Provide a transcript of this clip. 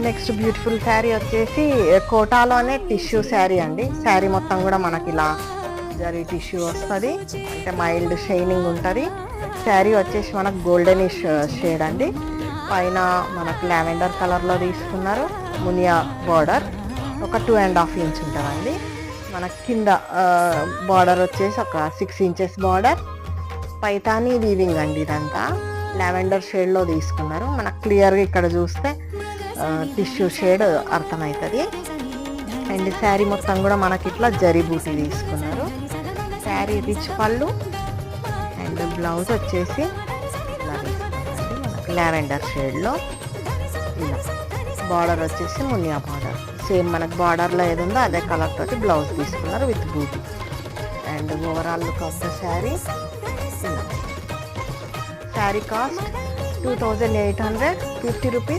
Next beautiful sari వచ్చేసి కోటాలోనే tissue sari అండి. శారీ మొత్తం కూడా మనకి ఇలా జరీ టిష్యూ వస్తుంది, అంటే మైల్డ్ షైనింగ్ ఉంటుంది. శారీ వచ్చేసి మనకు గోల్డెనిష్ షేడ్ అండి. పైన మనకు లావెండర్ కలర్లో తీసుకున్నారు. మునియా బార్డర్ ఒక 2.5 ఇంచ్ ఉంటుందండి. మనకి కింద బార్డర్ వచ్చేసి ఒక 6 ఇంచెస్ బార్డర్. పైతానీ వీవింగ్ అండి. ఇదంతా లావెండర్ షేడ్లో తీసుకున్నారు. మనకు క్లియర్గా ఇక్కడ చూస్తే టిష్యూ షేడ్ అర్థమవుతుంది. అండ్ శారీ మొత్తం కూడా మనకి ఇట్లా జరీ బూటీ తీసుకున్నారు. శారీ రిచ్ పళ్ళు అండ్ బ్లౌజ్ వచ్చేసి ఇలా తీసుకున్నారండి. మనకి లావెండర్ షేడ్లో ఇలా బార్డర్ వచ్చేసి మునియా బార్డర్, సేమ్ మనకు బార్డర్లో ఏది ఉందో అదే కలర్ తోటి బ్లౌజ్ తీసుకున్నారు విత్ బూటీ. And overall look of the sari. Sari cost 2850 rupees.